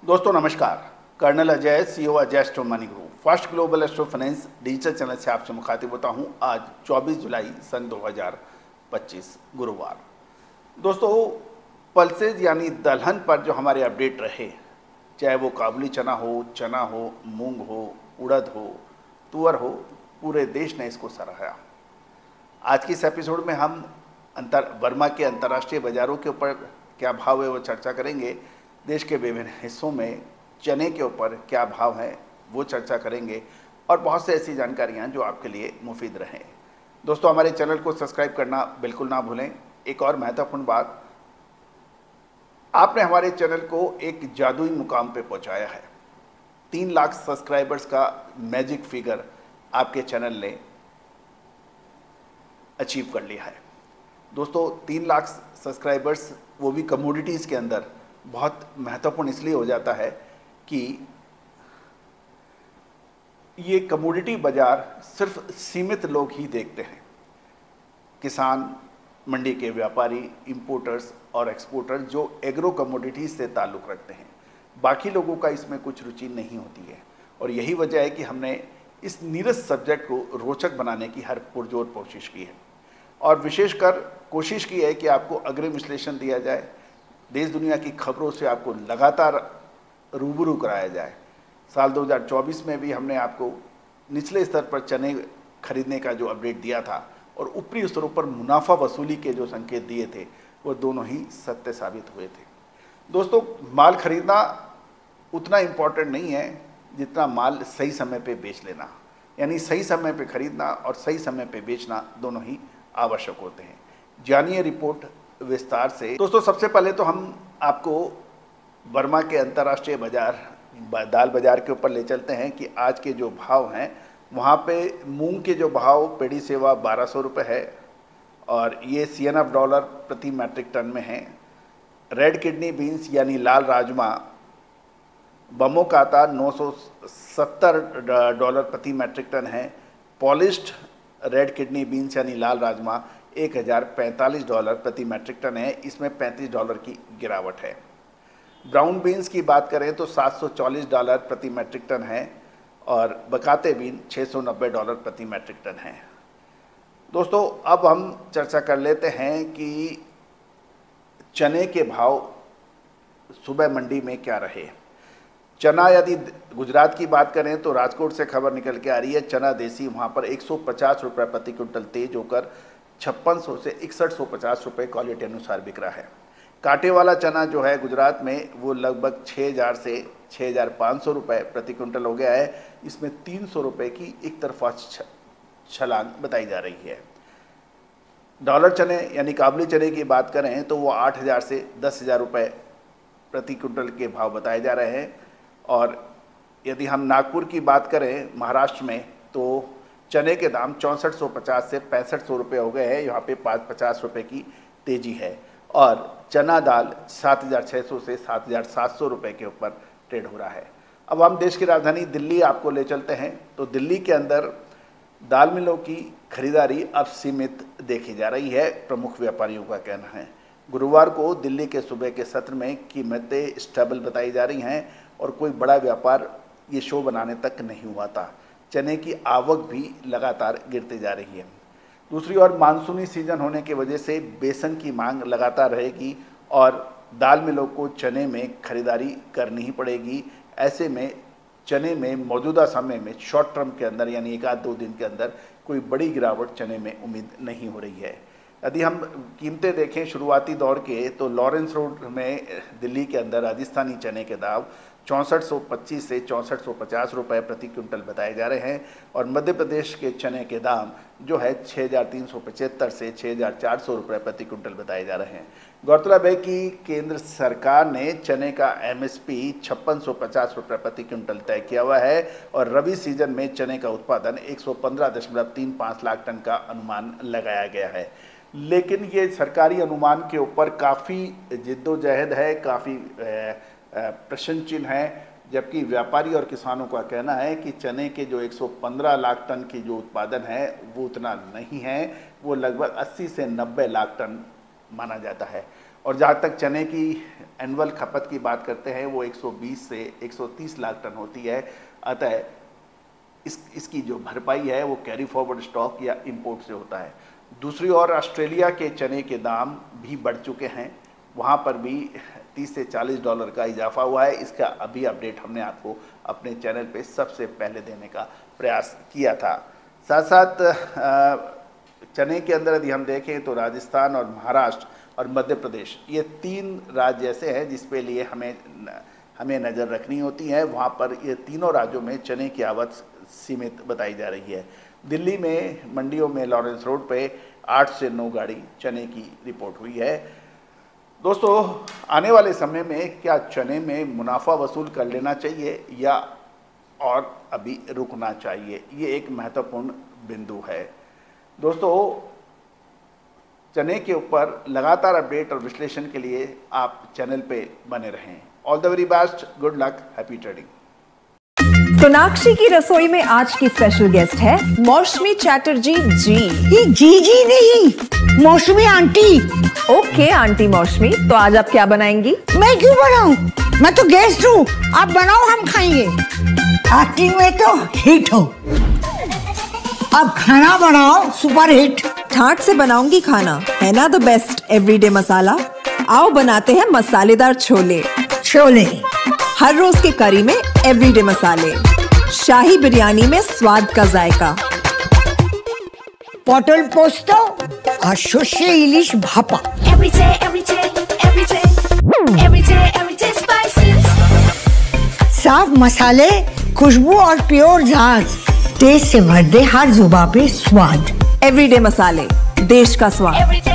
दोस्तों नमस्कार। Colonel Ajay, CEO Ajay astro money group, first global astro finance digital channel से आपसे मुखातिब होता हूं। आज 24 जुलाई सन 2025 गुरुवार। दोस्तों, पल्सेज यानी दलहन पर जो हमारे अपडेट रहे, चाहे वो काबुली चना हो, मूंग हो, उड़द हो, तुअर हो, पूरे देश ने इसको सराहा। आज की इस एपिसोड में हम वर्मा के अंतर्राष्ट्रीय बाजारों के ऊपर क्या भाव है वो चर्चा करेंगे। देश के विभिन्न हिस्सों में चने के ऊपर क्या भाव है वो चर्चा करेंगे और बहुत से ऐसी जानकारियां जो आपके लिए मुफीद रहें। दोस्तों, हमारे चैनल को सब्सक्राइब करना बिल्कुल ना भूलें। एक और महत्वपूर्ण बात, आपने हमारे चैनल को एक जादुई मुकाम पे पहुंचाया है। 3 लाख सब्सक्राइबर्स का मैजिक फिगर आपके चैनल ने अचीव कर लिया है। दोस्तों, 3 लाख सब्सक्राइबर्स वो भी कमोडिटीज़ के अंदर बहुत महत्वपूर्ण इसलिए हो जाता है कि ये कमोडिटी बाजार सिर्फ सीमित लोग ही देखते हैं। किसान, मंडी के व्यापारी, इंपोर्टर्स और एक्सपोर्टर्स जो एग्रो कमोडिटीज से ताल्लुक़ रखते हैं, बाकी लोगों का इसमें कुछ रुचि नहीं होती है। और यही वजह है कि हमने इस नीरस सब्जेक्ट को रोचक बनाने की हर पुरजोर कोशिश की है और विशेषकर कोशिश की है कि आपको अग्रिम विश्लेषण दिया जाए, देश दुनिया की खबरों से आपको लगातार रूबरू कराया जाए। साल 2024 में भी हमने आपको निचले स्तर पर चने खरीदने का जो अपडेट दिया था और ऊपरी स्तरों पर मुनाफा वसूली के जो संकेत दिए थे वो दोनों ही सत्य साबित हुए थे। दोस्तों, माल खरीदना उतना इम्पोर्टेंट नहीं है जितना माल सही समय पे बेच लेना, यानी सही समय पे खरीदना और सही समय पे बेचना दोनों ही आवश्यक होते हैं। जानिए रिपोर्ट विस्तार से। दोस्तों, सबसे पहले तो हम आपको वर्मा के अंतर्राष्ट्रीय बाजार दाल बाजार के ऊपर ले चलते हैं कि आज के जो भाव हैं वहाँ पे मूंग के जो भाव पेड़ी सेवा 1200 रुपये है और ये $CNF प्रति मैट्रिक टन में है। रेड किडनी बीन्स यानी लाल राजमा बमो का आता $970 प्रति मैट्रिक टन है। पॉलिश्ड रेड किडनी बीन्स यानी लाल राजमा $1045 प्रति मैट्रिक टन है, इसमें $35 की गिरावट है। ब्राउन बीन्स की बात करें तो $740 प्रति मैट्रिक टन है और बकाते बीन $690 प्रति मैट्रिक टन है। दोस्तों, अब हम चर्चा कर लेते हैं कि चने के भाव सुबह मंडी में क्या रहे। चना, यदि गुजरात की बात करें तो राजकोट से खबर निकल के आ रही है, चना देसी वहाँ पर 150 रुपये प्रति क्विंटल तेज होकर 5600 से 6150 रुपये क्वालिटी अनुसार बिक रहा है। कांटे वाला चना जो है गुजरात में वो लगभग 6000 से 6500 रुपये प्रति क्विंटल हो गया है। इसमें 300 रुपये की एक तरफा छलांग बताई जा रही है। डॉलर चने यानी काबुली चने की बात करें तो वो 8000 से 10000 रुपये प्रति क्विंटल के भाव बताए जा रहे हैं। और यदि हम नागपुर की बात करें महाराष्ट्र में तो चने के दाम 6450 से 6500 रुपये हो गए हैं। यहाँ पे 50 रुपये की तेजी है और चना दाल 7600 से 7700 रुपये के ऊपर ट्रेड हो रहा है। अब हम देश की राजधानी दिल्ली आपको ले चलते हैं तो दिल्ली के अंदर दाल मिलों की खरीदारी अब सीमित देखी जा रही है, प्रमुख व्यापारियों का कहना है। गुरुवार को दिल्ली के सुबह के सत्र में कीमतें स्टेबल बताई जा रही हैं और कोई बड़ा व्यापार ये शो बनाने तक नहीं हुआ था। चने की आवक भी लगातार गिरती जा रही है। दूसरी ओर मानसूनी सीजन होने की वजह से बेसन की मांग लगातार रहेगी और दाल मिलों को चने में खरीदारी करनी ही पड़ेगी। ऐसे में चने में मौजूदा समय में शॉर्ट टर्म के अंदर यानी 1-2 दिन के अंदर कोई बड़ी गिरावट चने में उम्मीद नहीं हो रही है। यदि हम कीमतें देखें शुरुआती दौर के तो लॉरेंस रोड में दिल्ली के अंदर राजस्थानी चने के दाम 6425 से 6450 रुपये प्रति क्विंटल बताए जा रहे हैं और मध्य प्रदेश के चने के दाम जो है 6375 से 6400 रुपये प्रति क्विंटल बताए जा रहे हैं। गौरतलब है कि केंद्र सरकार ने चने का MSP 5650 रुपये प्रति क्विंटल तय किया हुआ है और रबी सीजन में चने का उत्पादन 115.35 लाख टन का अनुमान लगाया गया है। लेकिन ये सरकारी अनुमान के ऊपर काफ़ी जिद्दोजहद है, काफ़ी प्रश्न चिन्ह है, जबकि व्यापारी और किसानों का कहना है कि चने के जो 115 लाख टन की जो उत्पादन है वो उतना नहीं है, वो लगभग 80 से 90 लाख टन माना जाता है। और जहाँ तक चने की एनुअल खपत की बात करते हैं वो 120 से 130 लाख टन होती है। अतः इसकी जो भरपाई है वो कैरी फॉरवर्ड स्टॉक या इंपोर्ट से होता है। दूसरी ओर ऑस्ट्रेलिया के चने के दाम भी बढ़ चुके हैं, वहाँ पर भी 30 से 40 डॉलर का इजाफा हुआ है। इसका अभी अपडेट हमने आपको अपने चैनल पे सबसे पहले देने का प्रयास किया था। साथ साथ चने के अंदर यदि हम देखें तो राजस्थान और महाराष्ट्र और मध्य प्रदेश, ये 3 राज्य ऐसे हैं जिस पे लिए हमें नज़र रखनी होती है। वहाँ पर ये तीनों राज्यों में चने की आवक सीमित बताई जा रही है। दिल्ली में मंडियों में लॉरेंस रोड पे 8 से 9 गाड़ी चने की रिपोर्ट हुई है। दोस्तों, आने वाले समय में क्या चने में मुनाफा वसूल कर लेना चाहिए या और अभी रुकना चाहिए, ये एक महत्वपूर्ण बिंदु है। दोस्तों, चने के ऊपर लगातार अपडेट और विश्लेषण के लिए आप चैनल पे बने रहें। All the very best, good luck, happy trading. Sonakshi की रसोई में आज की स्पेशल गेस्ट है मौसमी चैटर्जी जी। ये जी नहीं, मौसमी आंटी। ओके आंटी मौसमी, तो आज आप क्या बनाएंगी? मैं क्यों बनाऊं? मैं तो गेस्ट हूँ, आप बनाओ, हम खाएंगे। एक्टिंग में तो हिट हो, अब खाना बनाओ सुपर हिट। ठाट से बनाऊंगी खाना, है ना द बेस्ट एवरीडे मसाला। आओ बनाते हैं मसालेदार छोले। हर रोज के करी में एवरीडे मसाले, शाही बिरयानी में स्वाद का जायका। पटल पोस्तो और शुष्य इलिश भापा। साफ मसाले, खुशबू और प्योर झांझ, टेस्ट से भर दे हर जुबान पे स्वाद। एवरीडे मसाले, देश का स्वाद।